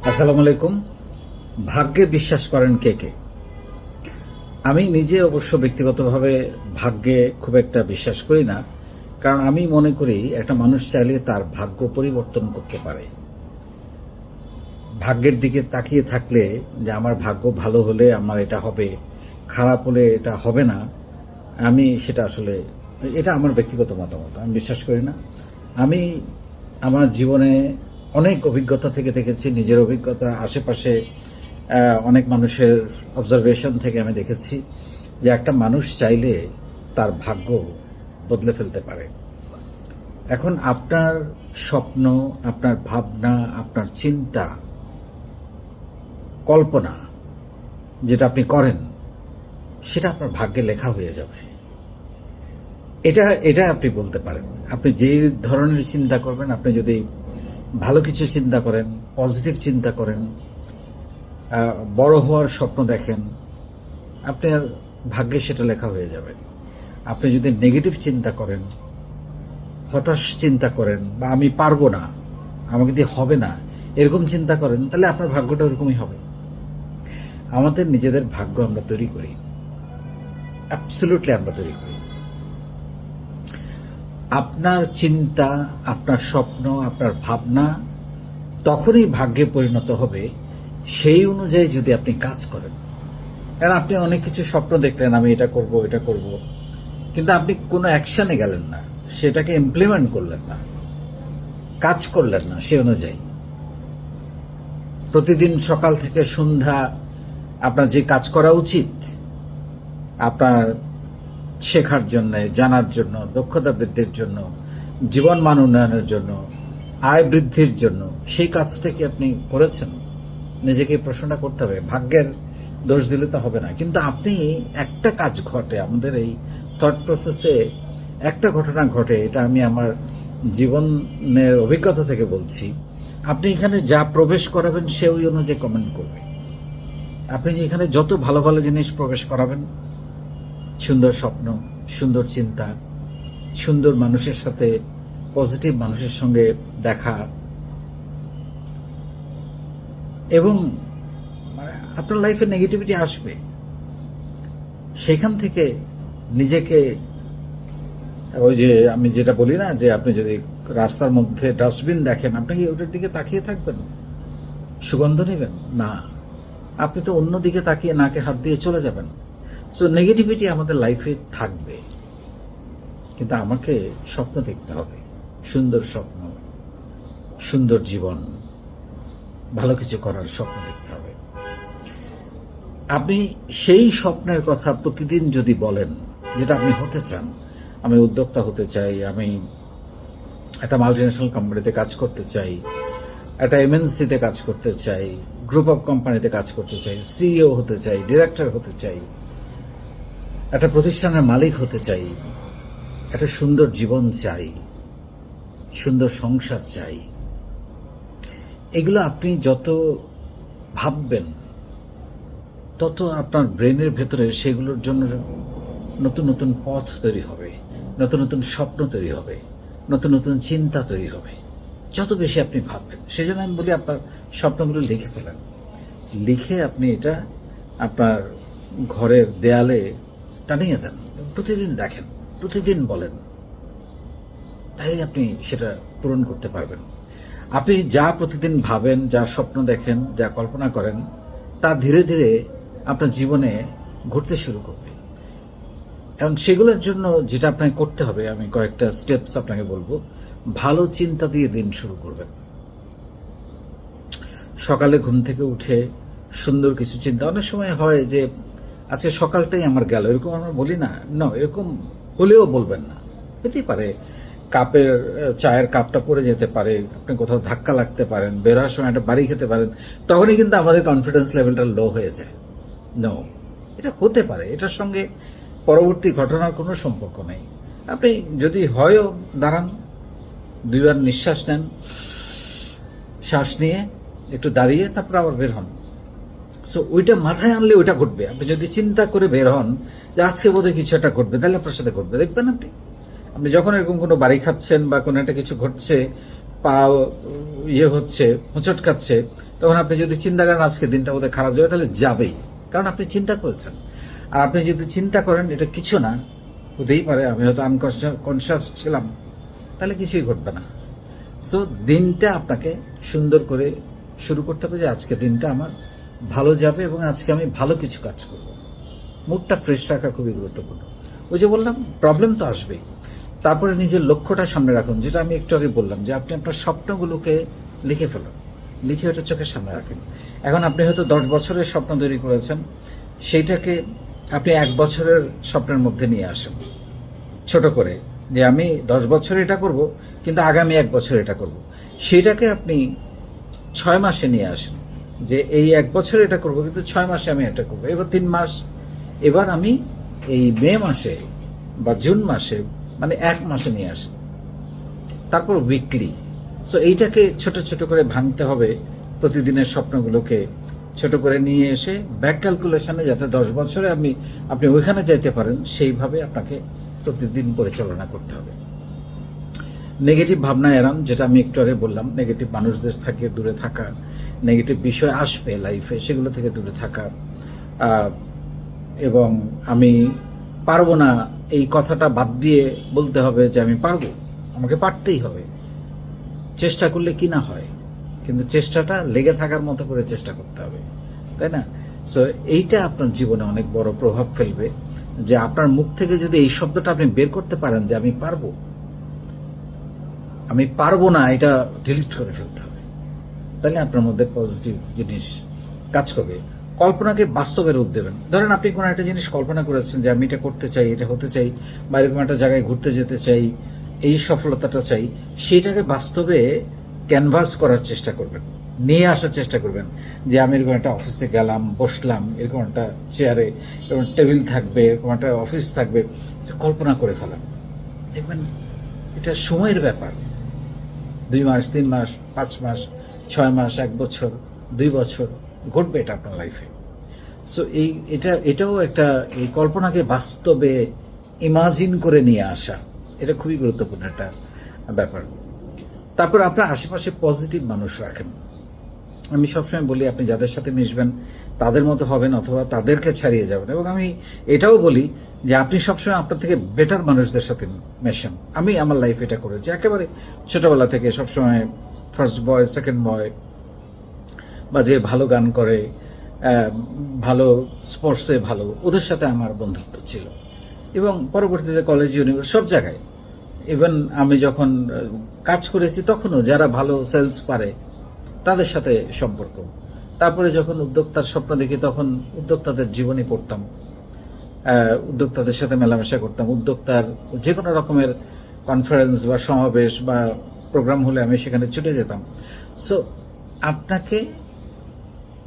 আসসালামু আলাইকুম। ভাগ্যে বিশ্বাস করেন কে কে? আমি নিজে অবশ্য ব্যক্তিগতভাবে ভাগ্যে খুব একটা বিশ্বাস করি না, কারণ আমি মনে করি একটা মানুষ চাইলে তার ভাগ্য পরিবর্তন করতে পারে। ভাগ্যের দিকে তাকিয়ে থাকলে যে আমার ভাগ্য ভালো হলে আমার এটা হবে, খারাপ হলে এটা হবে না, আমি সেটা আসলে, এটা আমার ব্যক্তিগত মতামত, আমি বিশ্বাস করি না। আমি আমার জীবনে অনেক অভিজ্ঞতা থেকে দেখেছি, নিজের অভিজ্ঞতা, আশেপাশে অনেক মানুষের অবজারভেশন থেকে আমি দেখেছি যে একটা মানুষ চাইলে তার ভাগ্য বদলে ফেলতে পারে। এখন আপনার স্বপ্ন, আপনার ভাবনা, আপনার চিন্তা, কল্পনা যেটা আপনি করেন সেটা আপনার ভাগ্যে লেখা হয়ে যাবে। এটা এটা আপনি বলতে পারেন। আপনি যেই ধরনের চিন্তা করবেন, আপনি যদি ভালো কিছু চিন্তা করেন, পজিটিভ চিন্তা করেন, বড় হওয়ার স্বপ্ন দেখেন, আপনার ভাগ্যে সেটা লেখা হয়ে যাবে। আপনি যদি নেগেটিভ চিন্তা করেন, হতাশ চিন্তা করেন, বা আমি পারবো না, আমাকে দিয়ে হবে না, এরকম চিন্তা করেন, তাহলে আপনার ভাগ্যটা ওরকমই হবে। আমাদের নিজেদের ভাগ্য আমরা তৈরি করি, অ্যাবসলিউটলি আমরা তৈরি করি। আপনার চিন্তা, আপনার স্বপ্ন, আপনার ভাবনা তখনই ভাগ্যে পরিণত হবে সেই অনুযায়ী যদি আপনি কাজ করেন। কারণ আপনি অনেক কিছু স্বপ্ন দেখলেন, আমি এটা করব, এটা করব, কিন্তু আপনি কোনো অ্যাকশানে গেলেন না, সেটাকে ইমপ্লিমেন্ট করলেন না, কাজ করলেন না সে অনুযায়ী। প্রতিদিন সকাল থেকে সন্ধ্যা আপনার যে কাজ করা উচিত আপনার শেখার জন্য, জানার জন্য, দক্ষতা বৃদ্ধির জন্য, জীবন মান উন্নয়নের জন্য, আয় বৃদ্ধির জন্য, সেই কাজটা কি আপনি করেছেন? নিজেকে প্রশ্নটা করতে হবে। ভাগ্যের দোষ দিলে তো হবে না। কিন্তু আপনি একটা কাজ ঘটে, আমাদের এই থট প্রসেসে একটা ঘটনা ঘটে, এটা আমি আমার জীবনের অভিজ্ঞতা থেকে বলছি। আপনি এখানে যা প্রবেশ করাবেন সে ওই অনুযায়ী কমেন্ট করবে। আপনি এখানে যত ভালো ভালো জিনিস প্রবেশ করাবেন, সুন্দর স্বপ্ন, সুন্দর চিন্তা, সুন্দর মানুষের সাথে, পজিটিভ মানুষের সঙ্গে দেখা, এবং আপনার লাইফে নেগেটিভিটি আসবে, সেখান থেকে নিজেকে, ওই যে আমি যেটা বলি না, যে আপনি যদি রাস্তার মধ্যে ডাস্টবিন দেখেন, আপনি কি ওটার দিকে তাকিয়ে থাকবেন, সুগন্ধ নেবেন? না, আপনি তো অন্য দিকে তাকিয়ে নাকে হাত দিয়ে চলে যাবেন। সো নেগেটিভিটি আমাদের লাইফে থাকবে, কিন্তু আমাকে স্বপ্ন দেখতে হবে, সুন্দর স্বপ্ন, সুন্দর জীবন, ভালো কিছু করার স্বপ্ন দেখতে হবে। আপনি সেই স্বপ্নের কথা প্রতিদিন যদি বলেন, যেটা আপনি হতে চান, আমি উদ্যোক্তা হতে চাই, আমি একটা মাল্টিন্যাশনাল কোম্পানিতে কাজ করতে চাই, একটা এমএনসিতে কাজ করতে চাই, গ্রুপ অফ কোম্পানিতে কাজ করতে চাই, সিইও হতে চাই, ডিরেক্টর হতে চাই, একটা প্রতিষ্ঠানের মালিক হতে চাই, একটা সুন্দর জীবন চাই, সুন্দর সংসার চাই, এগুলো আপনি যত ভাববেন তত আপনার ব্রেনের ভেতরে সেগুলোর জন্য নতুন নতুন পথ তৈরি হবে, নতুন নতুন স্বপ্ন তৈরি হবে, নতুন নতুন চিন্তা তৈরি হবে, যত বেশি আপনি ভাববেন। সেই জন্য আমি বলি আপনার স্বপ্নগুলো লিখে ফেলেন। লিখে আপনি এটা আপনার ঘরের দেয়ালে টানিয়ে দেন, প্রতিদিন দেখেন, প্রতিদিন বলেন, তাই আপনি সেটা পূরণ করতে পারবেন। আপনি যা প্রতিদিন ভাবেন, যা স্বপ্ন দেখেন, যা কল্পনা করেন, তা ধীরে ধীরে আপনার জীবনে ঘটতে শুরু করবে। এবং সেগুলোর জন্য যেটা আপনাকে করতে হবে, আমি কয়েকটা স্টেপস আপনাকে বলবো। ভালো চিন্তা দিয়ে দিন শুরু করবেন। সকালে ঘুম থেকে উঠে সুন্দর কিছু চিন্তা, অনেক সময় হয় যে আজকে সকালটাই আমার গেল, এরকম আমরা বলি না, এরকম হলেও বলবেন না। হতেই পারে কাপের চায়ের কাপটা পড়ে যেতে পারে, আপনি কোথাও ধাক্কা লাগতে পারেন, বেরোয়ার সময় একটা বাড়ি খেতে পারেন, তখনই কিন্তু আমাদের কনফিডেন্স লেভেলটা লো হয়ে যায়। এটা হতে পারে, এটার সঙ্গে পরবর্তী ঘটনার কোনো সম্পর্ক নেই। আপনি যদি হয়ও দাঁড়ান, দুইবার নিঃশ্বাস নেন, শ্বাস নিয়ে একটু দাঁড়িয়ে তারপর আবার বের হন। সো ওইটা মাথায় আনলে ওইটা ঘটবে। আপনি যদি চিন্তা করে বের হন যে আজকে বোধহয় কিছু একটা ঘটবে, তাহলে আপনার সাথে ঘটবে, দেখবেন। আপনি যখন এরকম কোনো বাড়ি খাচ্ছেন বা কোনো একটা কিছু ঘটছে, পা ইয়ে হচ্ছে, হোঁচট খাচ্ছে, তখন আপনি যদি চিন্তা করেন আজকে দিনটা বোধহয় খারাপ যাবে, তাহলে যাবেই, কারণ আপনি চিন্তা করেছেন। আর আপনি যদি চিন্তা করেন এটা কিছু না, হতেই পারে আমি হয়তো আনকনশিয়াস ছিলাম, তাহলে কিছুই ঘটবে না। সো দিনটা আপনাকে সুন্দর করে শুরু করতে হবে যে আজকে দিনটা আমার ভালো যাবে এবং আজকে আমি ভালো কিছু কাজ করব। মুডটা ফ্রেশ রাখা খুবই গুরুত্বপূর্ণ। ওই যে বললাম, প্রবলেম তো আসবেই, তারপরে নিজের লক্ষ্যটা সামনে রাখুন, যেটা আমি একটু আগে বললাম যে আপনি আপনার স্বপ্নগুলোকে লিখে ফেলুন, লিখে ওটা চোখের সামনে রাখেন। এখন আপনি হয়তো 10 বছরের স্বপ্ন তৈরি করেছেন, সেইটাকে আপনি 1 বছরের স্বপ্নের মধ্যে নিয়ে আসেন ছোট করে, যে আমি 10 বছরে এটা করব, কিন্তু আগামী 1 বছর এটা করব। সেইটাকে আপনি 6 মাসে নিয়ে আসেন, যে এই 1 বছরে এটা করব, কিন্তু 6 মাসে আমি এটা করব। এবার 3 মাস, এবার আমি এই মে মাসে বা জুন মাসে, মানে 1 মাসে নিয়ে আসেন। তারপর উইকলি। সো এইটাকে ছোট ছোট করে ভাঙতে হবে, প্রতিদিনের স্বপ্নগুলোকে ছোট করে নিয়ে এসে ব্যাক ক্যালকুলেশনে, যাতে 10 বছরে আপনি ওইখানে যাইতে পারেন, সেইভাবে আপনাকে প্রতিদিন পরিচালনা করতে হবে। নেগেটিভ ভাবনা এড়ান, যেটা আমি একটু আগে বললাম, নেগেটিভ মানুষদের থেকে দূরে থাকা, নেগেটিভ বিষয় আসবে লাইফে, সেগুলো থেকে দূরে থাকা। এবং আমি পারবো না এই কথাটা বাদ দিয়ে বলতে হবে যে আমি পারবো, আমাকে পারতেই হবে, চেষ্টা করলে কি না হয়, কিন্তু চেষ্টাটা লেগে থাকার মতো করে চেষ্টা করতে হবে, তাই না? সো এইটা আপনার জীবনে অনেক বড় প্রভাব ফেলবে, যে আপনার মুখ থেকে যদি এই শব্দটা আপনি বের করতে পারেন যে আমি পারবো, আমি পারবো না, এটা ডিলিট করে ফেলতে হবে, তাহলে আপনার মধ্যে পজিটিভ জিনিস কাজ করবে। কল্পনাকে বাস্তবে রূপ দেবেন। ধরেন আপনি কোনো একটা জিনিস কল্পনা করেছেন যে আমি এটা করতে চাই, এটা হতে চাই, বা এরকম একটা জায়গায় ঘুরতে যেতে চাই, এই সফলতাটা চাই, সেইটাকে বাস্তবে ক্যানভাস করার চেষ্টা করবেন, নিয়ে আসার চেষ্টা করবেন। যে আমি এরকম একটা অফিসে গেলাম, বসলাম, এরকম একটা চেয়ারে, এরকম টেবিল থাকবে, এরকম একটা অফিস থাকবে, কল্পনা করে ফেলাম। দেখবেন এটা সময়ের ব্যাপার, 2 মাস, 3 মাস, 5 মাস, 6 মাস, 1 বছর, 2 বছর ঘটবে এটা আপনার লাইফে। সো এটাও একটা, এই কল্পনাকে বাস্তবে ইমাজিন করে নিয়ে আসা, এটা খুবই গুরুত্বপূর্ণ একটা ব্যাপার। তারপর আপনার আশেপাশে পজিটিভ মানুষ রাখেন। আমি সবসময় বলি, আপনি যাদের সাথে মিশবেন তাদের মতো হবেন, অথবা তাদেরকে ছাড়িয়ে যাবেন। এবং আমি এটাও বলি যে আপনি সবসময় আপনার থেকে বেটার মানুষদের সাথে মেশেন। আমি আমার লাইফে এটা করেছি, একেবারে ছোটবেলা থেকে সবসময় ফার্স্ট বয়, সেকেন্ড বয়, বা যে ভালো গান করে, ভালো স্পোর্টসে ভালো, ওদের সাথে আমার বন্ধুত্ব ছিল। এবং পরবর্তীতে কলেজ, ইউনিভার্সিটি, সব জায়গায়, ইভেন আমি যখন কাজ করেছি তখনও যারা ভালো সেলস পারে তাদের সাথে সম্পর্ক। তারপরে যখন উদ্যোক্তার স্বপ্ন দেখি, তখন উদ্যোক্তাদের জীবনী পড়তাম, উদ্যোক্তাদের সাথে মেলামেশা করতাম, উদ্যোক্তার যে কোনো রকমের কনফারেন্স বা সমাবেশ বা প্রোগ্রাম হলে আমি সেখানে ছুটে যেতাম। সো আপনাকে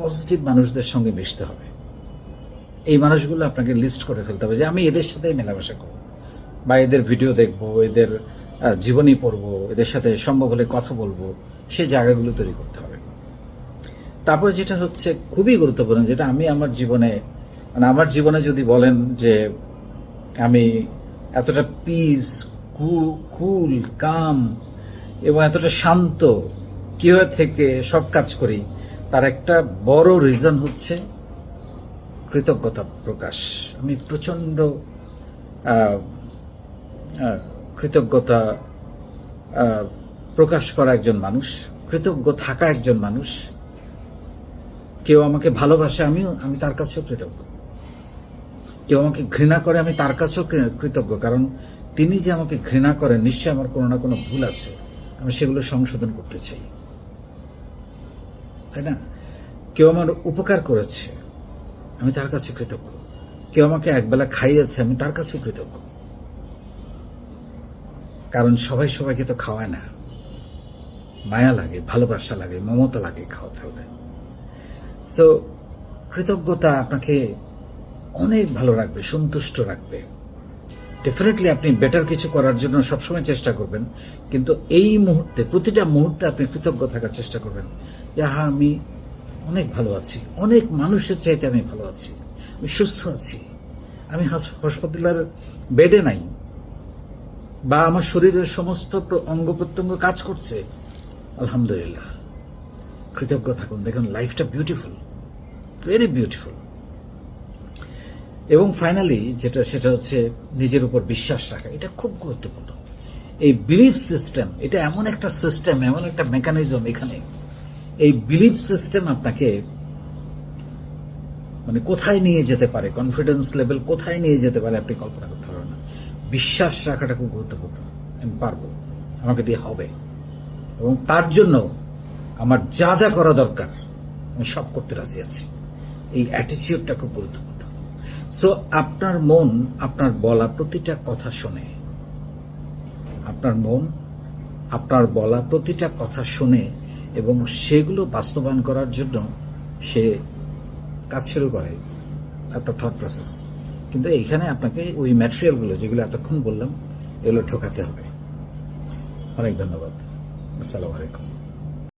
পজিটিভ মানুষদের সঙ্গে মিশতে হবে। এই মানুষগুলো আপনাকে লিস্ট করে ফেলতে হবে যে আমি এদের সাথেই মেলামেশা করব, বা এদের ভিডিও দেখব, এদের জীবনী পড়ব, এদের সাথে সম্ভব হলে কথা বলবো, সেই জায়গাগুলো তৈরি করতে হবে। তারপরে যেটা হচ্ছে খুবই গুরুত্বপূর্ণ, যেটা আমি আমার জীবনে, মানে আমার জীবনে যদি বলেন যে আমি এতটা পিস, কুল, কাম এবং এতটা শান্ত কিভাবে থেকে সব কাজ করি, তার একটা বড় রিজন হচ্ছে কৃতজ্ঞতা প্রকাশ। আমি প্রচণ্ড কৃতজ্ঞতা প্রকাশ করা একজন মানুষ, কৃতজ্ঞ থাকা একজন মানুষ। কেউ আমাকে ভালোবাসে, আমি তার কাছেও কৃতজ্ঞ। কেউ আমাকে ঘৃণা করে, আমি তার কাছেও কৃতজ্ঞ, কারণ তিনি যে আমাকে ঘৃণা করেন, নিশ্চয়ই আমার কোনো না কোনো ভুল আছে, আমি সেগুলো সংশোধন করতে চাই, তাই না? কেউ আমার উপকার করেছে, আমি তার কাছে কৃতজ্ঞ। কেউ আমাকে একবেলা খাইয়েছে, আমি তার কাছে কৃতজ্ঞ, কারণ সবাই সবাইকে তো খাওয়ায় না, মায়া লাগে, ভালোবাসা লাগে, মমতা লাগে খাওয়াতে হলে। সো কৃতজ্ঞতা আপনাকে অনেক ভালো রাখবে, সন্তুষ্ট রাখবে। ডেফিনেটলি আপনি বেটার কিছু করার জন্য সবসময় চেষ্টা করবেন, কিন্তু এই মুহূর্তে, প্রতিটা মুহূর্তে আপনি কৃতজ্ঞ থাকার চেষ্টা করবেন যে হ্যাঁ, আমি অনেক ভালো আছি, অনেক মানুষের চাইতে আমি ভালো আছি, আমি সুস্থ আছি, আমি হাসপাতালের বেডে নাই, বা আমার শরীরের সমস্ত অঙ্গ প্রত্যঙ্গ কাজ করছে, আলহামদুলিল্লাহ, কৃতজ্ঞ থাকুন। দেখুন লাইফটা বিউটিফুল, ভেরি বিউটিফুল। এবং ফাইনালি সেটা হচ্ছে নিজের উপর বিশ্বাস রাখা। এটা খুব গুরুত্বপূর্ণ। এই বিলিফ সিস্টেম, এটা এমন একটা সিস্টেম, এমন একটা মেকানিজম, এখানে এই বিলিফ সিস্টেম আপনাকে মানে কোথায় নিয়ে যেতে পারে, কনফিডেন্স লেভেল কোথায় নিয়ে যেতে পারে আপনি কল্পনা করতে পারবেন না। বিশ্বাস রাখাটা খুব গুরুত্বপূর্ণ। আমি পারবো, আমাকে দিয়ে হবে, এবং তার জন্য আমার যা যা করা দরকার আমি সব করতে রাজি আছি। এই অ্যাটিটিউডটা খুব গুরুত্বপূর্ণ। সো আপনার মন আপনার বলা প্রতিটা কথা শোনে, আপনার মন আপনার বলা প্রতিটা কথা শোনে এবং সেগুলো বাস্তবায়ন করার জন্য সে কাজ শুরু করে, আপনার থট প্রসেস। কিন্তু এইখানে আপনাকে ওই ম্যাটেরিয়ালগুলো যেগুলো এতক্ষণ বললাম এগুলো ঢোকাতে হবে। অনেক ধন্যবাদ। আসসালামু আলাইকুম।